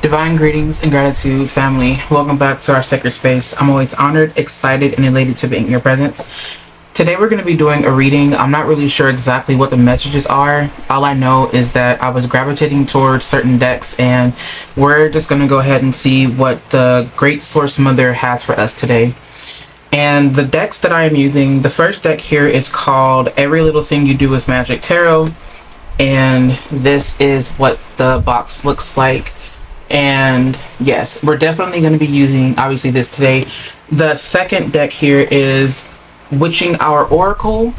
Divine greetings and gratitude, family. Welcome back to our sacred space. I'm always honored, excited, and elated to be in your presence. Today we're going to be doing a reading. I'm not really sure exactly what the messages are. All I know is that I was gravitating towards certain decks, and we're just going to go ahead and see what the Great Source Mother has for us today. And the decks that I am using, the first deck here is called Every Little Thing You Do Is Magic Tarot. And this is what the box looks like. And yes, we're definitely going to be using obviously this today. The second deck here is Witching Hour Oracle,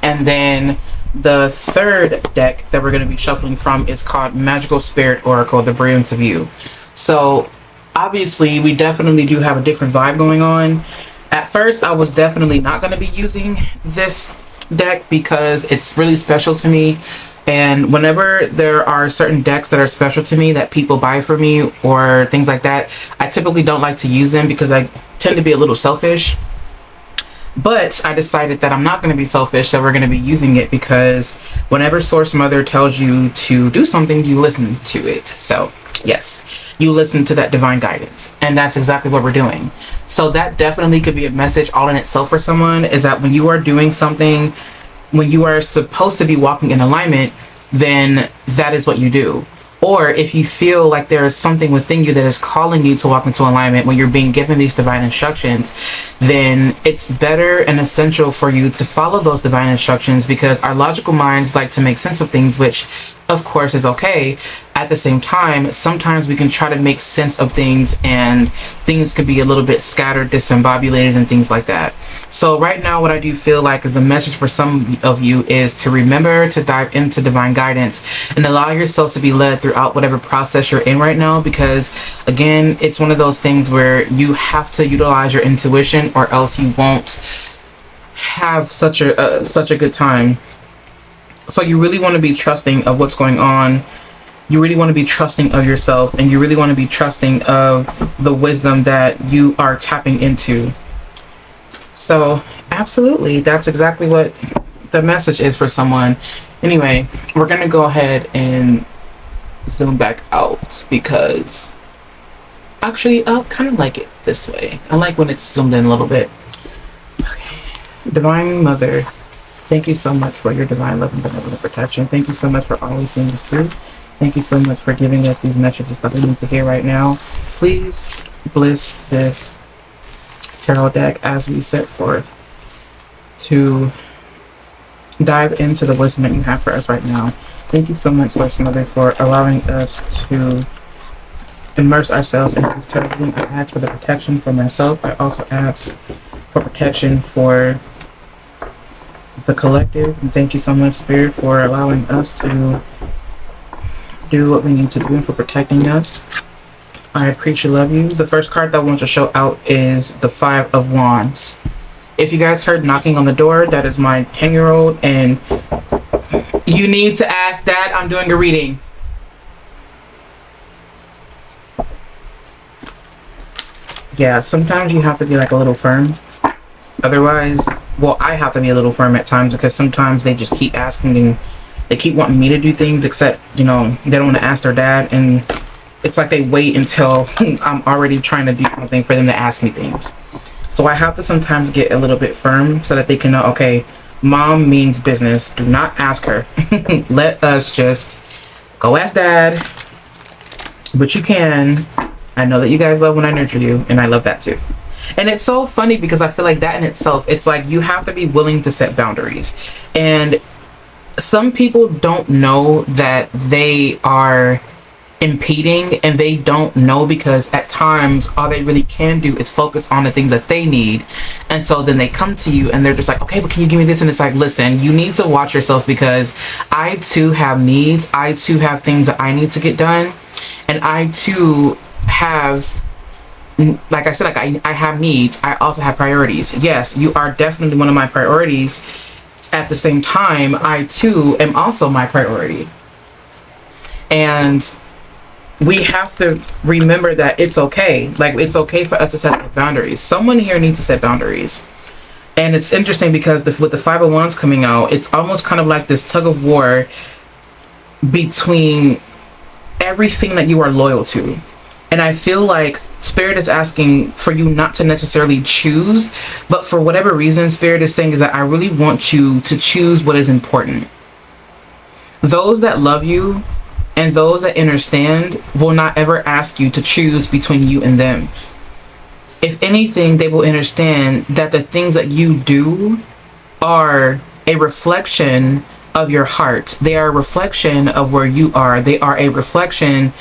and then the third deck that we're going to be shuffling from is called Magical Spirit Oracle, the Brilliance of You. So obviously we definitely do have a different vibe going on. At first I was definitely not going to be using this deck because it's really special to me. And whenever there are certain decks that are special to me that people buy for me or things like that, I typically don't like to use them because I tend to be a little selfish. But I decided that I'm not going to be selfish, that we're going to be using it because whenever Source Mother tells you to do something, you listen to it. So yes, you listen to that divine guidance, and that's exactly what we're doing. So that definitely could be a message all in itself for someone, is that when you are doing something, when you are supposed to be walking in alignment, then that is what you do. Or if you feel like there is something within you that is calling you to walk into alignment when you're being given these divine instructions, then it's better and essential for you to follow those divine instructions, because our logical minds like to make sense of things, which of course is okay. At the same time, sometimes we can try to make sense of things and things could be a little bit scattered, disembobulated, and things like that. So right now what I do feel like is the message for some of you is to remember to dive into divine guidance and allow yourselves to be led throughout whatever process you're in right now, because again, it's one of those things where you have to utilize your intuition or else you won't have such a good time. So you really want to be trusting of what's going on. You really want to be trusting of yourself, and you really want to be trusting of the wisdom that you are tapping into. So absolutely, that's exactly what the message is for someone. Anyway, we're going to go ahead and zoom back out because actually I kind of like it this way. I like when it's zoomed in a little bit. Okay. Divine Mother, thank you so much for your divine love and benevolent protection. Thank you so much for always seeing us through. Thank you so much for giving us these messages that we need to hear right now. Please bless this tarot deck as we set forth to dive into the wisdom that you have for us right now. Thank you so much, Source Mother, for allowing us to immerse ourselves in this tarot reading. I ask for the protection for myself. I also ask for protection for the collective, and thank you so much, Spirit, for allowing us to do what we need to do and for protecting us. I appreciate you, love you. The first card that I want to show out is the Five of Wands. If you guys heard knocking on the door, that is my 10-year-old, and you need to ask Dad, I'm doing a reading. Yeah, sometimes you have to be like a little firm. Otherwise, well, I have to be a little firm at times because sometimes they just keep asking and they keep wanting me to do things, except, you know, they don't want to ask their dad, and it's like they wait until I'm already trying to do something for them to ask me things. So I have to sometimes get a little bit firm so that they can know, okay, Mom means business. Do not ask her. Let us just go ask Dad. But you can. I know that you guys love when I nurture you, and I love that too. And it's so funny because I feel like that in itself, it's like you have to be willing to set boundaries. And some people don't know that they are impeding, and they don't know because at times all they really can do is focus on the things that they need. And so then they come to you and they're just like, okay, but can you give me this? And it's like, listen, you need to watch yourself, because I too have needs. I too have things that I need to get done. And I too have, like I said, like I have needs. I also have priorities. Yes, you are definitely one of my priorities. At the same time, I too am also my priority. And we have to remember that it's okay. Like, it's okay for us to set boundaries. Someone here needs to set boundaries. And it's interesting because with the Five of Wands coming out, it's almost kind of like this tug of war between everything that you are loyal to. And I feel like Spirit is asking for you not to necessarily choose, but for whatever reason, Spirit is saying is that I really want you to choose what is important. Those that love you and those that understand will not ever ask you to choose between you and them. If anything, they will understand that the things that you do are a reflection of your heart. They are a reflection of where you are. They are a reflection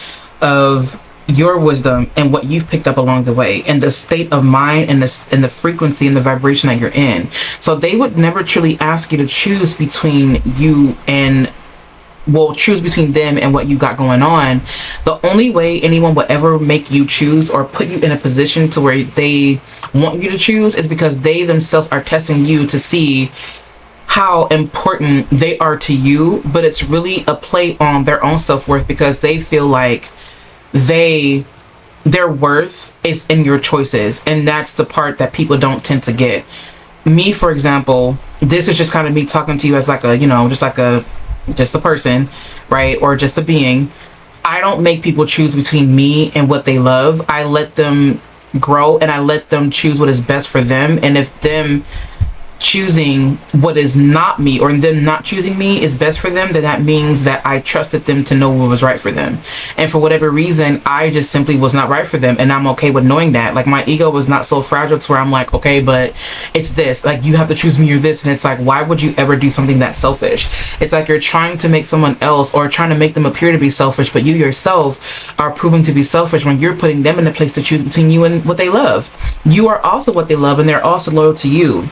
of your wisdom and what you've picked up along the way, and the state of mind and the frequency and the vibration that you're in. So they would never truly ask you to choose between you and, well, choose between them and what you got going on. The only way anyone will ever make you choose or put you in a position to where they want you to choose is because they themselves are testing you to see how important they are to you. But it's really a play on their own self-worth, because they feel like their worth is in your choices, and that's the part that people don't tend to get. Me, for example, this is just kind of me talking to you as like a, you know, just a person, right? Or just a being. I don't make people choose between me and what they love. I let them grow and I let them choose what is best for them. And if them choosing what is not me, or them not choosing me, is best for them, then that means that I trusted them to know what was right for them. And for whatever reason, I just simply was not right for them, and I'm okay with knowing that. Like, my ego was not so fragile to where I'm like, okay, but it's this, like, you have to choose me or this. And it's like, why would you ever do something that selfish? It's like you're trying to make someone else, or trying to make them appear to be selfish, but you yourself are proving to be selfish when you're putting them in a place to choose between you and what they love. You are also what they love, and they're also loyal to you.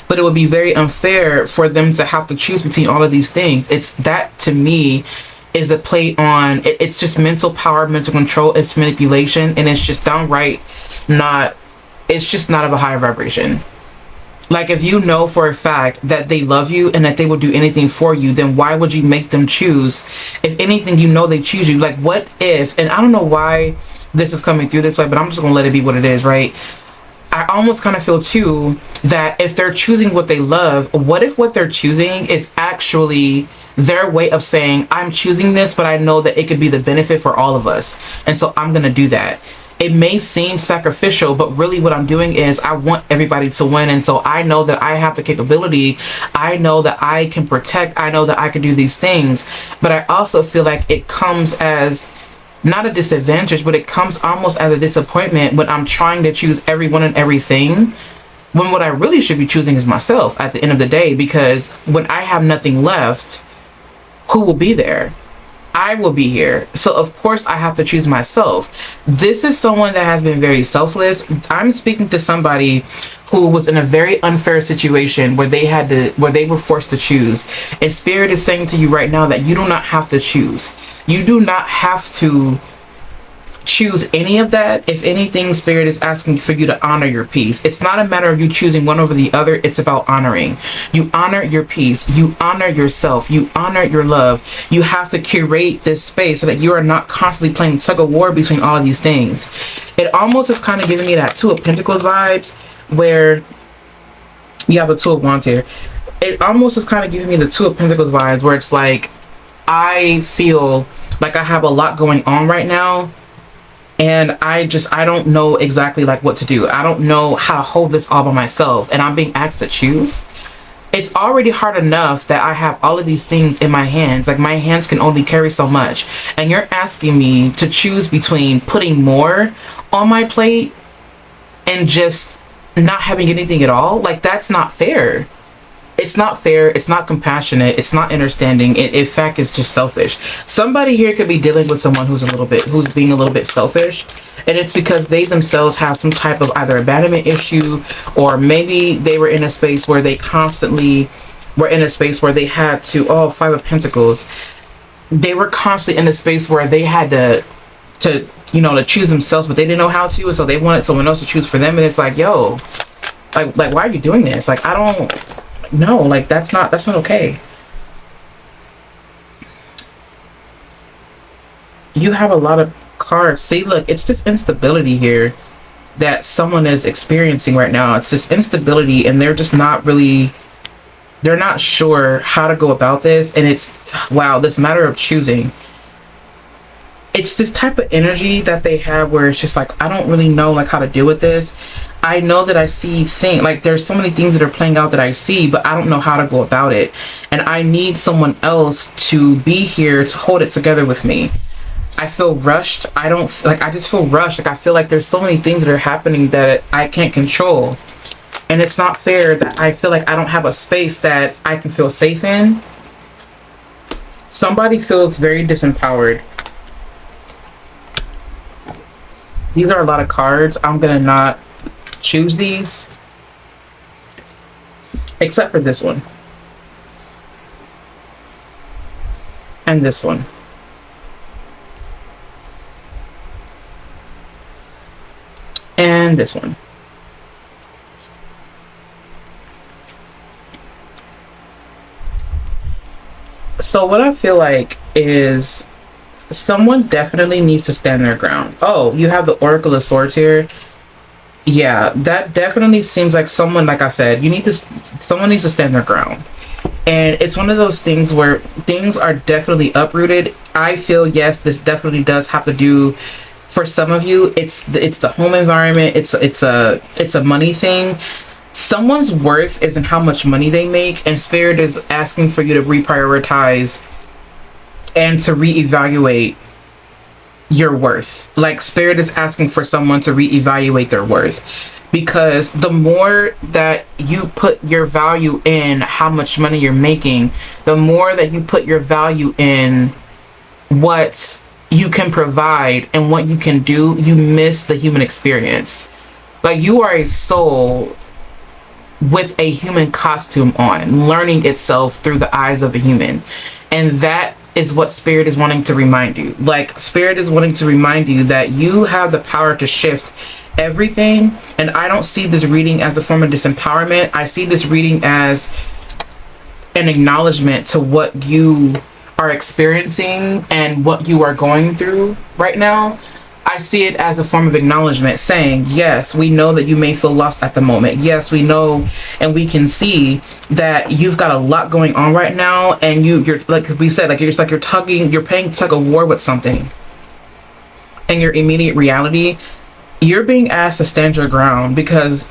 But it would be very unfair for them to have to choose between all of these things. It's that, to me, is a play on, it's just mental power, mental control, it's manipulation, and it's just downright not, it's just not of a higher vibration. Like, if you know for a fact that they love you and that they will do anything for you, then why would you make them choose? If anything, you know they choose you. Like, what if, and I don't know why this is coming through this way, but I'm just gonna let it be what it is, right? I almost kind of feel too that if they're choosing what they love, what if what they're choosing is actually their way of saying, I'm choosing this, but I know that it could be the benefit for all of us, and so I'm gonna do that. It may seem sacrificial, but really what I'm doing is I want everybody to win. And so I know that I have the capability. I know that I can protect. I know that I can do these things. But I also feel like it comes as not a disadvantage, but it comes almost as a disappointment when I'm trying to choose everyone and everything, when what I really should be choosing is myself at the end of the day. Because when I have nothing left, who will be there? I will be here. So of course I have to choose myself. This is someone that has been very selfless. I'm speaking to somebody who was in a very unfair situation where they were forced to choose. And Spirit is saying to you right now that you do not have to choose. You do not have to choose any of that. If anything, Spirit is asking for you to honor your peace. It's not a matter of you choosing one over the other. It's about honoring. You honor your peace. You honor yourself. You honor your love. You have to curate this space so that you are not constantly playing tug of war between all of these things. It almost is kind of giving me that Two of Pentacles vibes, where you have a Two of Wands here. It almost is kind of giving me the Two of Pentacles vibes, where it's like, I feel like I have a lot going on right now, and I don't know exactly like what to do. I don't know how to hold this all by myself, and I'm being asked to choose. It's already hard enough that I have all of these things in my hands. Like, my hands can only carry so much, and you're asking me to choose between putting more on my plate and just not having anything at all. Like, that's not fair. It's not fair. It's not compassionate. It's not understanding. In fact, it's just selfish. Somebody here could be dealing with someone who's being a little bit selfish, and it's because they themselves have some type of either abandonment issue, or maybe they were in a space where they constantly were in a space where they had to, oh, Five of Pentacles. They were constantly in a space where they had to choose themselves, but they didn't know how to, and so they wanted someone else to choose for them. And it's like, yo, like why are you doing this? Like, I don't. No, like, that's not okay. You have a lot of cards. See, look, it's this instability here that someone is experiencing right now. It's this instability, and they're just not really, they're not sure how to go about this. And it's, wow, this matter of choosing. it's this type of energy that they have where it's just like, I don't really know like how to deal with this. I know that I see things, like there's so many things that are playing out that I see, but I don't know how to go about it. And I need someone else to be here to hold it together with me. I feel rushed. I just feel rushed. Like I feel like there's so many things that are happening that I can't control. And it's not fair that I feel like I don't have a space that I can feel safe in. Somebody feels very disempowered. These are a lot of cards. I'm gonna not choose these. Except for this one. And this one. And this one. So what I feel like is someone definitely needs to stand their ground. Oh, you have the Oracle of Swords here. Yeah, that definitely seems like someone, like I said, someone needs to stand their ground. And it's one of those things where things are definitely uprooted. I feel, yes, this definitely does have to do, for some of you, it's the home environment, it's a money thing. Someone's worth isn't how much money they make, and Spirit is asking for you to reprioritize and to reevaluate your worth. Like Spirit is asking for someone to reevaluate their worth, because the more that you put your value in how much money you're making, the more that you put your value in what you can provide and what you can do, you miss the human experience. Like you are a soul with a human costume on, learning itself through the eyes of a human. And that is what Spirit is wanting to remind you. Like Spirit is wanting to remind you that you have the power to shift everything. And I don't see this reading as a form of disempowerment. I see this reading as an acknowledgement to what you are experiencing and what you are going through right now. I see it as a form of acknowledgement, saying, yes, we know that you may feel lost at the moment. Yes, we know and we can see that you've got a lot going on right now, and you're like we said, like you're playing tug of war with something. And your immediate reality, you're being asked to stand your ground, because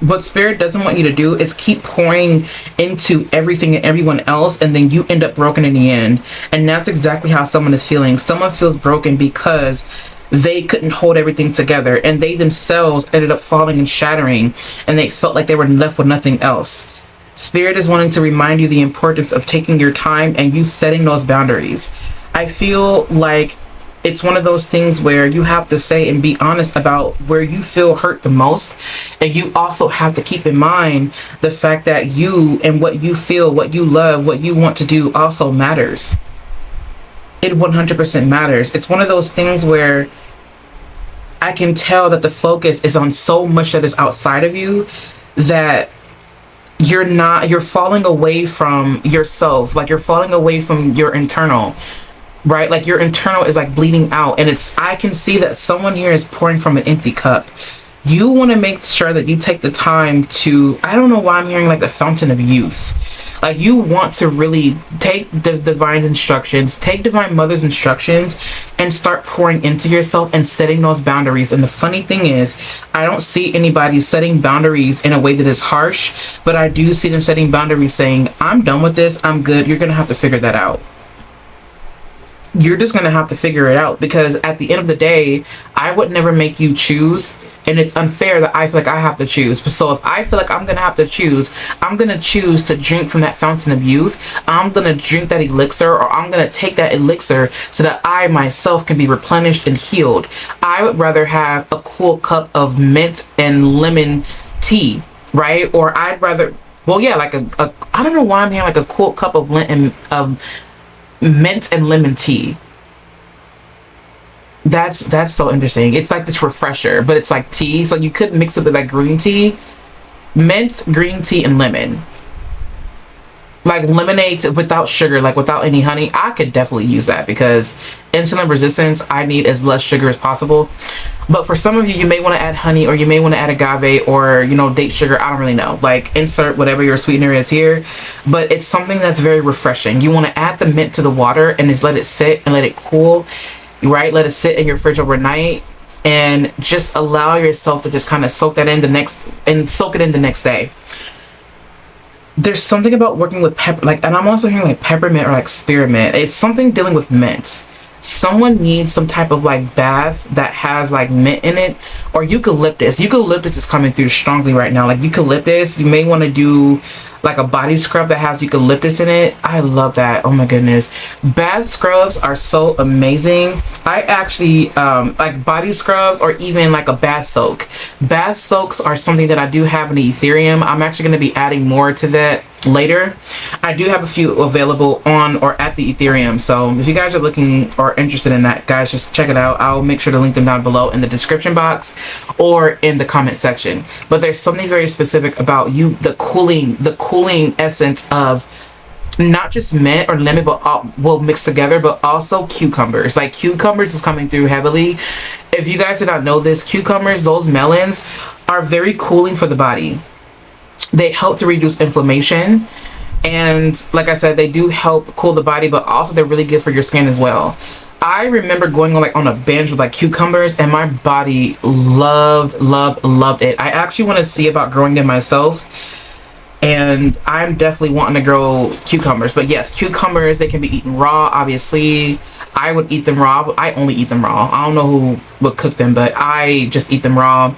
what Spirit doesn't want you to do is keep pouring into everything and everyone else, and then you end up broken in the end. And that's exactly how someone is feeling. Someone feels broken because they couldn't hold everything together, and they themselves ended up falling and shattering, and they felt like they were left with nothing else. Spirit is wanting to remind you the importance of taking your time and you setting those boundaries. I feel like it's one of those things where you have to say and be honest about where you feel hurt the most. And you also have to keep in mind the fact that you and what you feel, what you love, what you want to do also matters. It 100% matters. It's one of those things where I can tell that the focus is on so much that is outside of you that you're falling away from yourself. Like you're falling away from your internal, right? Like your internal is like bleeding out, and I can see that someone here is pouring from an empty cup. You want to make sure that you take the time to, I don't know why I'm hearing like the fountain of youth. Like you want to really take the divine instructions, take Divine Mother's instructions, and start pouring into yourself and setting those boundaries. And the funny thing is, I don't see anybody setting boundaries in a way that is harsh, but I do see them setting boundaries saying, I'm done with this, I'm good, you're going to have to figure that out. You're just going to have to figure it out, because at the end of the day, I would never make you choose, and it's unfair that I feel like I have to choose. So if I feel like I'm going to have to choose, I'm going to choose to drink from that fountain of youth. I'm going to drink that elixir, or I'm going to take that elixir so that I myself can be replenished and healed. I would rather have a cool cup of mint and lemon tea, right? Or I'd rather, well, yeah, like I don't know why I'm hearing like a cool cup of mint and lemon tea. That's so interesting. It's like this refresher, but it's like tea, so you could mix it with like green tea. Mint, green tea, and lemon. Like lemonade without sugar, like without any honey. I could definitely use that, because insulin resistance, I need as less sugar as possible. But for some of you, you may want to add honey, or you may want to add agave, or date sugar. I don't really know. Like insert whatever your sweetener is here, but it's something that's very refreshing. You want to add the mint to the water and just let it sit and let it cool. right? Let it sit in your fridge overnight, and just allow yourself to just kind of soak that in soak it in the next day. There's something about working with pepper, like, and I'm also hearing like peppermint or like spearmint. It's something dealing with mint. Someone needs some type of like bath that has like mint in it, or eucalyptus. Eucalyptus is coming through strongly right now. Like eucalyptus, you may want to do like a body scrub that has eucalyptus in it. I love that. Oh my goodness. Bath scrubs are so amazing. I actually like body scrubs, or even like a bath soak. Bath soaks are something that I do have in the Ethereum. I'm actually going to be adding more to that later. I do have a few available on or at the Ethereum, so if you guys are looking or interested in that, guys, just check it out. I'll make sure to link them down below in the description box or in the comment section. But there's something very specific about the cooling essence of not just mint or lemon, but will mix together, but also cucumbers. Like cucumbers is coming through heavily. If you guys did not know this, cucumbers, those melons, are very cooling for the body. They help to reduce inflammation, and like I said, they do help cool the body, but also they're really good for your skin as well. I remember going on a binge with like cucumbers, and my body loved it. I actually want to see about growing them myself, and I'm definitely wanting to grow cucumbers. But yes, cucumbers, they can be eaten raw. Obviously I would eat them raw, but I only eat them raw. I don't know who would cook them, but I just eat them raw.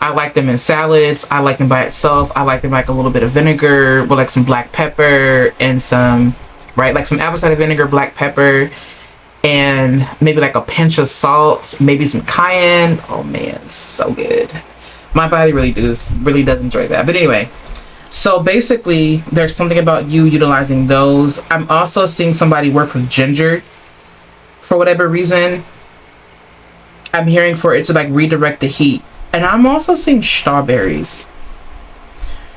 I like them in salads. I like them by itself. I like them like a little bit of vinegar with like some black pepper and some, right, like some apple cider vinegar, black pepper, and maybe like a pinch of salt, maybe some cayenne. Oh man, so good. My body really does enjoy that. But anyway, so basically there's something about you utilizing those. I'm also seeing somebody work with ginger for whatever reason. I'm hearing for it to like redirect the heat. And I'm also seeing strawberries.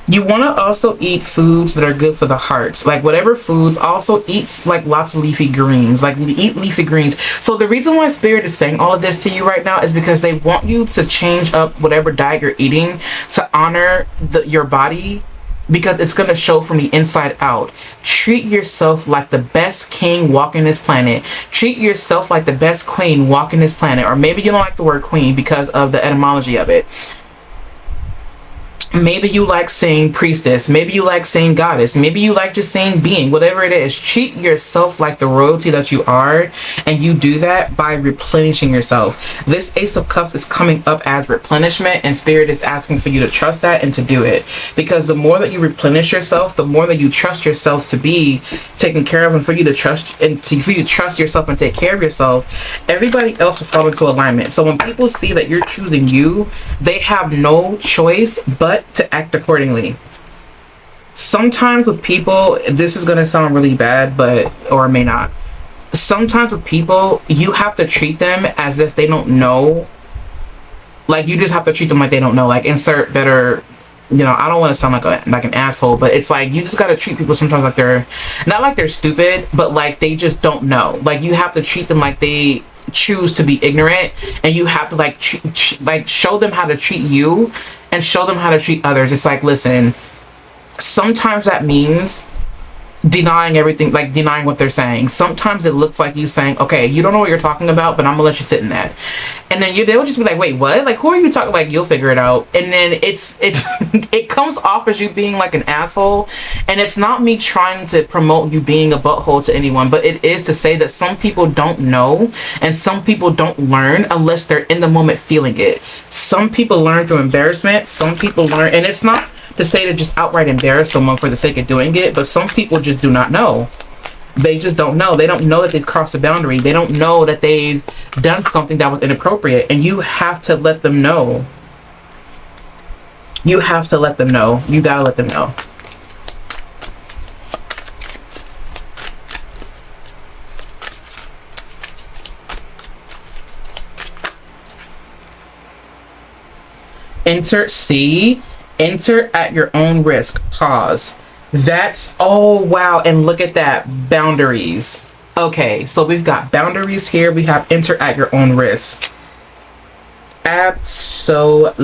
You want to also eat foods that are good for the heart. Like whatever foods, also eat like lots of leafy greens. Like eat leafy greens. So the reason why Spirit is saying all of this to you right now is because they want you to change up whatever diet you're eating to honor your body, because it's going to show from the inside out. Treat yourself like the best king walking this planet. Treat yourself like the best queen walking this planet. Or maybe you don't like the word queen because of the etymology of it. Maybe you like saying priestess. Maybe you like saying goddess. Maybe you like just saying being. Whatever it is, treat yourself like the royalty that you are. And you do that by replenishing yourself. This Ace of Cups is coming up as replenishment. And Spirit is asking for you to trust that and to do it. Because the more that you replenish yourself, the more that you trust yourself to be taken care of. And for you to trust for you to trust yourself and take care of yourself, everybody else will fall into alignment. So when people see that you're choosing you, they have no choice but to act accordingly. Sometimes with people, this is going to sound really bad, or it may not. Sometimes with people, you have to treat them as if they don't know. Like you just have to treat them like they don't know. Like insert better, I don't want to sound like an asshole, but it's like you just got to treat people sometimes like they're not like they're stupid, but like they just don't know. Like you have to treat them like they choose to be ignorant, and you have to like show them how to treat you and show them how to treat others. It's like, listen, sometimes that means denying everything, like denying what they're saying. Sometimes it looks like you saying, okay, you don't know what you're talking about, but I'm gonna let you sit in that. And then they'll just be like, wait, what? Like, who are you talking? Like, you'll figure it out. And then it's it comes off as you being like an asshole. And it's not me trying to promote you being a butthole to anyone, but it is to say that some people don't know, and some people don't learn unless they're in the moment feeling it. Some people learn through embarrassment. Some people learn, and it's not to say to just outright embarrass someone for the sake of doing it, but some people just do not know. They just don't know. They don't know that they've crossed a boundary. They don't know that they've done something that was inappropriate, and you have to let them know. You have to let them know. You gotta let them know. Enter C. Enter at your own risk. Pause. That's, oh wow, and look at that, boundaries. Okay, so we've got boundaries here. We have enter at your own risk. Absolutely.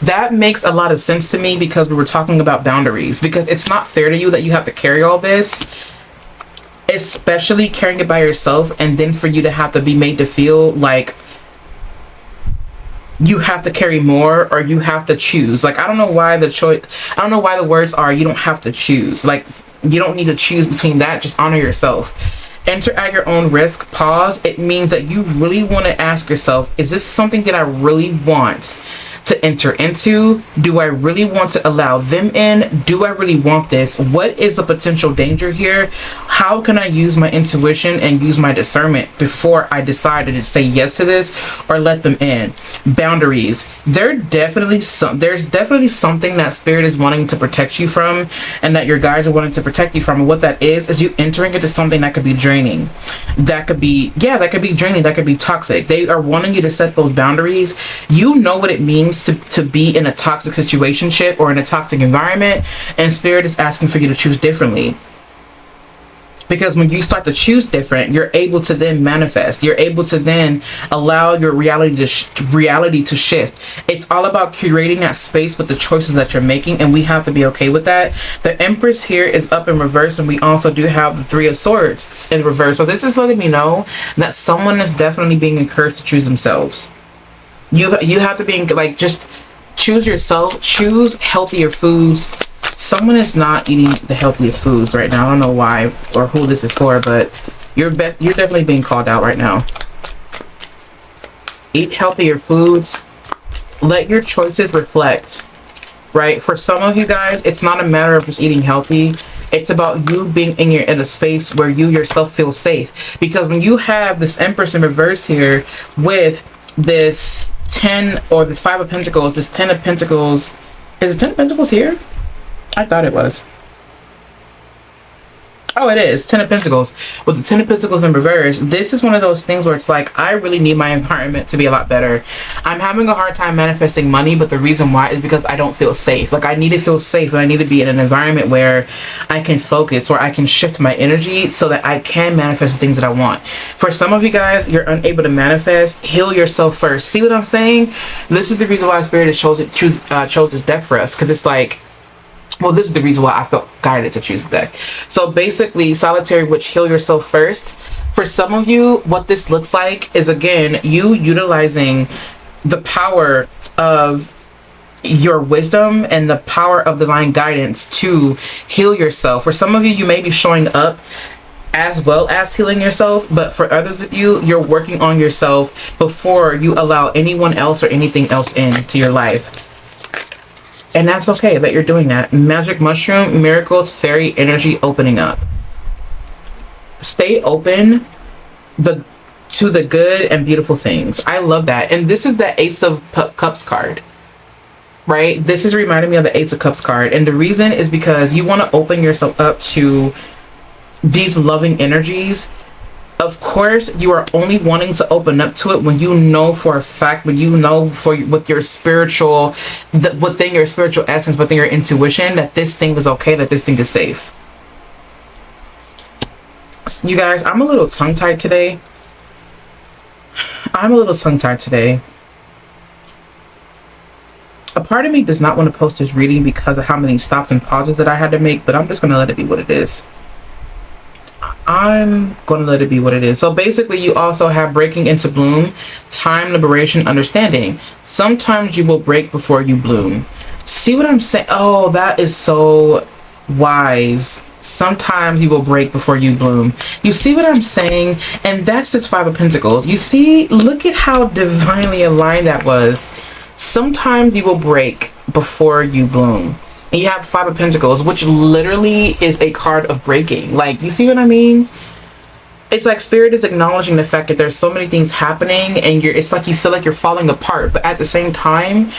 That makes a lot of sense to me, because we were talking about boundaries, because it's not fair to you that you have to carry all this. especially carrying it by yourself, and then for you to have to be made to feel like you have to carry more, or you have to choose. Like, I don't know why the words are you don't have to choose. Like, you don't need to choose between that. Just honor yourself. Enter at your own risk. Pause. It means that you really want to ask yourself, is this something that I really want to enter into? Do I really want to allow them in? Do I really want this? What is the potential danger here? How can I use my intuition and use my discernment before I decided to say yes to this or let them in? Boundaries. There's definitely something that spirit is wanting to protect you from, and that your guides are wanting to protect you from. And what that is you entering into something that could be draining. That could be draining. That could be toxic. They are wanting you to set those boundaries. You know what it means to be in a toxic situationship or in a toxic environment, and spirit is asking for you to choose differently. Because when you start to choose different, you're able to then manifest. You're able to then allow your reality to shift. It's all about curating that space with the choices that you're making, and we have to be okay with that. The Empress here is up in reverse, and we also do have the Three of Swords in reverse. So this is letting me know that someone is definitely being encouraged to choose themselves. You have to be like, just choose yourself. Choose healthier foods. Someone is not eating the healthiest foods right now. I don't know why or who this is for, but you're definitely being called out right now. Eat healthier foods. Let your choices reflect. Right? For some of you guys, it's not a matter of just eating healthy. It's about you being in a space where you yourself feel safe. Because when you have this Empress in reverse here with this 10 or this 5 of Pentacles, this 10 of Pentacles. Is it 10 of Pentacles here? I thought it was. Oh, it is 10 of Pentacles. With the 10 of Pentacles in reverse, this is one of those things where it's like, I really need my environment to be a lot better. I'm having a hard time manifesting money, but the reason why is because I don't feel safe. Like, I need to feel safe, and I need to be in an environment where I can focus, where I can shift my energy so that I can manifest the things that I want. For some of you guys, you're unable to manifest. Heal yourself first. See what I'm saying? This is the reason why Spirit has chose this deck for us, because it's like, well, this is the reason why I felt guided to choose the deck. So basically, Solitary Witch, heal yourself first. For some of you, what this looks like is, again, you utilizing the power of your wisdom and the power of divine guidance to heal yourself. For some of you, you may be showing up as well as healing yourself, but for others of you, you're working on yourself before you allow anyone else or anything else into your life. And that's okay that you're doing that. Magic mushroom, miracles, fairy energy opening up. Stay open to the good and beautiful things. I love that. And this is the Ace of Cups card, right? This is reminding me of the Ace of Cups card. And the reason is because you want to open yourself up to these loving energies. Of course, you are only wanting to open up to it when you know for a fact, when you know with your spiritual, within your spiritual essence, within your intuition, that this thing is okay, that this thing is safe. You guys, I'm a little tongue-tied today. A part of me does not want to post this reading because of how many stops and pauses that I had to make, but I'm just going to let it be what it is. So basically, you also have breaking into bloom, time, liberation, understanding. Sometimes you will break before you bloom. See what I'm saying? Oh, that is so wise. Sometimes you will break before you bloom. You see what I'm saying? And that's this 5 of Pentacles. You see, look at how divinely aligned that was. Sometimes you will break before you bloom. And you have 5 of Pentacles, which literally is a card of breaking. Like, you see what I mean? It's like Spirit is acknowledging the fact that there's so many things happening, and it's like you feel like you're falling apart. But at the same time,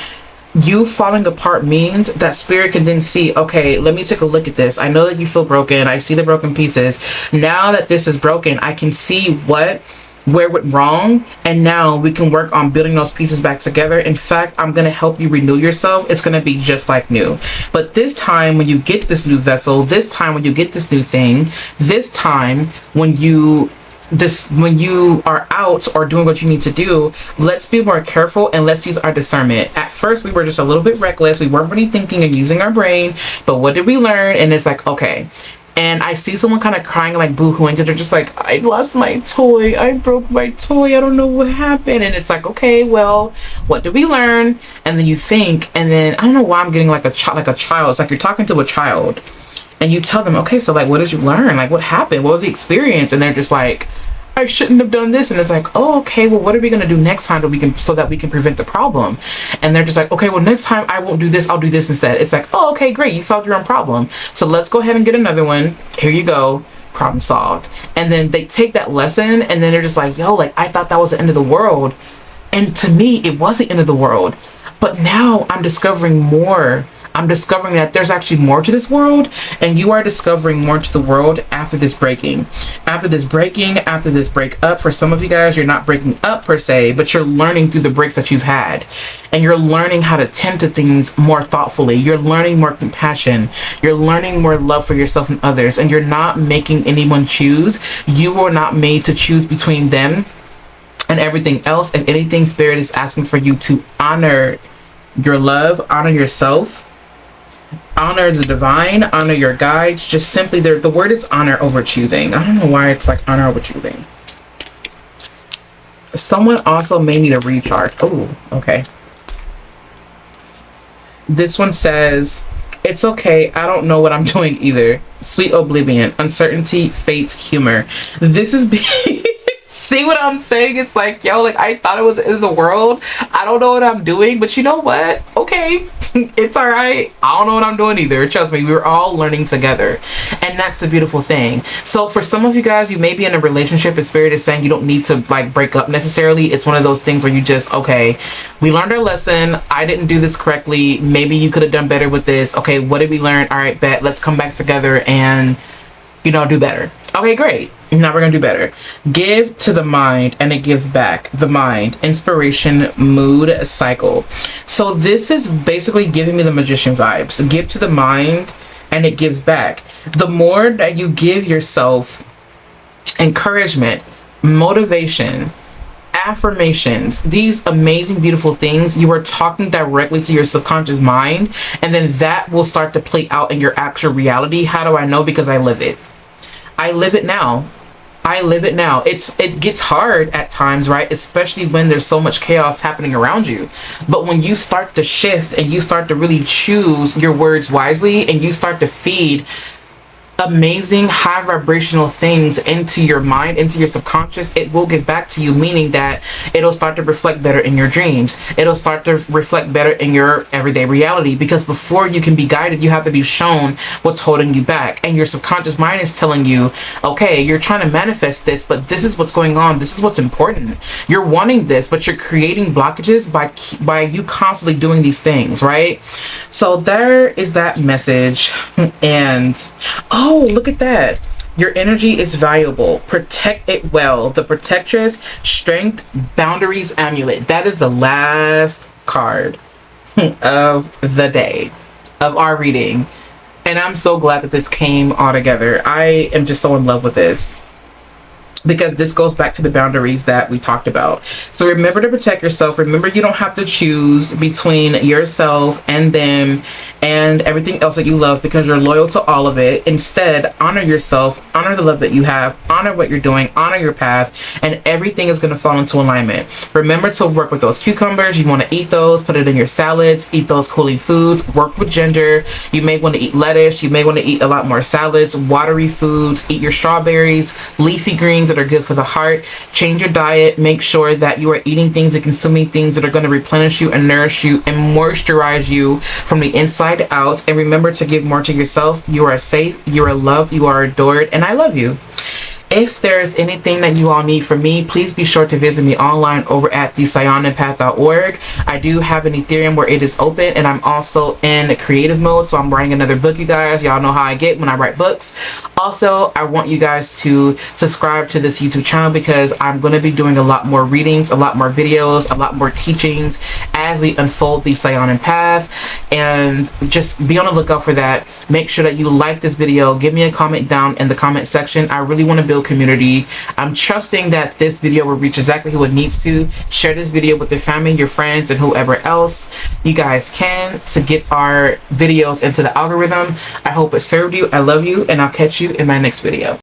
you falling apart means that Spirit can then see, okay, let me take a look at this. I know that you feel broken. I see the broken pieces. Now that this is broken, I can see where went wrong, and now we can work on building those pieces back together. In fact, I'm going to help you renew yourself. It's going to be just like new. But this time, when you get this new vessel, this time when you get this new thing, this time when you are out or doing what you need to do, let's be more careful and let's use our discernment. At first, we were just a little bit reckless. We weren't really thinking and using our brain, but what did we learn? And it's like, okay, and I see someone kind of crying, like boo-hooing, because they're just like, I lost my toy, I broke my toy, I don't know what happened. And it's like, okay, well, what did we learn? And then you think, and then I don't know why I'm getting like a child. It's like you're talking to a child and you tell them, okay, so like, what did you learn? Like, what happened? What was the experience? And they're just like, I shouldn't have done this. And it's like, oh, okay, well, what are we going to do next time so that we can prevent the problem? And they're just like, okay, well, next time I won't do this, I'll do this instead. It's like, oh, okay, great, you solved your own problem, so let's go ahead and get another one. Here you go, problem solved. And then they take that lesson, and then they're just like, yo, like, I thought that was the end of the world. And to me, it was the end of the world. But now I'm discovering more. I'm discovering that there's actually more to this world, and you are discovering more to the world after this breaking. After this breakup. For some of you guys, you're not breaking up per se, but you're learning through the breaks that you've had. And you're learning how to tend to things more thoughtfully. You're learning more compassion. You're learning more love for yourself and others. And you're not making anyone choose. You were not made to choose between them and everything else. If anything, Spirit is asking for you to honor your love, honor yourself, honor the divine, honor your guides. Just simply, the word is honor over choosing. I don't know why it's like honor over choosing. Someone also may need a recharge. Oh, okay. This one says, it's okay, I don't know what I'm doing either. Sweet oblivion, uncertainty, fate, humor. This is see what I'm saying? It's like, yo, like, I thought it was the end of the world. I don't know what I'm doing, but you know what? Okay, it's all right. I don't know what I'm doing either. Trust me, we're all learning together. And that's the beautiful thing. So for some of you guys, you may be in a relationship and Spirit is saying you don't need to like break up necessarily. It's one of those things where you just, okay, we learned our lesson. I didn't do this correctly. Maybe you could have done better with this. Okay, what did we learn? All right, bet. Let's come back together and, you know, do better. Okay, great. Now we're gonna do better. Give to the mind and it gives back. The mind, inspiration, mood, cycle. So this is basically giving me the magician vibes. Give to the mind and it gives back. The more that you give yourself encouragement, motivation, affirmations, these amazing, beautiful things, you are talking directly to your subconscious mind, and then that will start to play out in your actual reality. How do I know? Because I live it. I live it now. I live it now. It gets hard at times, right? Especially when there's so much chaos happening around you. But when you start to shift and you start to really choose your words wisely and you start to feed amazing high vibrational things into your mind, into your subconscious, it will get back to you, meaning that it'll start to reflect better in your dreams. It'll start to reflect better in your everyday reality, because before you can be guided, you have to be shown what's holding you back. And your subconscious mind is telling you, okay, you're trying to manifest this, but this is what's going on. This is what's important. You're wanting this, but you're creating blockages by you constantly doing these things, right? So there is that message. And oh, look at that. Your energy is valuable. Protect it well. The Protectress, Strength, Boundaries Amulet. That is the last card of the day of our reading. And I'm so glad that this came all together. I am just so in love with this, because this goes back to the boundaries that we talked about. So remember to protect yourself. Remember, you don't have to choose between yourself and them and everything else that you love, because you're loyal to all of it. Instead, honor yourself, honor the love that you have, honor what you're doing, honor your path, and everything is going to fall into alignment. Remember to work with those cucumbers. You want to eat those, put it in your salads, eat those cooling foods, work with ginger. You may want to eat lettuce. You may want to eat a lot more salads, watery foods, eat your strawberries, leafy greens that are good for the heart. Change your diet. Make sure that you are eating things and consuming things that are going to replenish you and nourish you and moisturize you from the inside out. And remember to give more to yourself. You are safe, you are loved, you are adored, and I love you. If there's anything that you all need from me, please be sure to visit me online over at thesayonanpath.org. I do have an Ethereum where it is open, and I'm also in creative mode, so I'm writing another book, you guys. Y'all know how I get when I write books. Also, I want you guys to subscribe to this YouTube channel, because I'm going to be doing a lot more readings, a lot more videos, a lot more teachings as we unfold the Saiyonan path, and just be on the lookout for that. Make sure that you like this video. Give me a comment down in the comment section. I really want to build community. I'm trusting that this video will reach exactly who it needs to. Share this video with your family, your friends, and whoever else you guys can to get our videos into the algorithm. I hope it served you. I love you, and I'll catch you in my next video.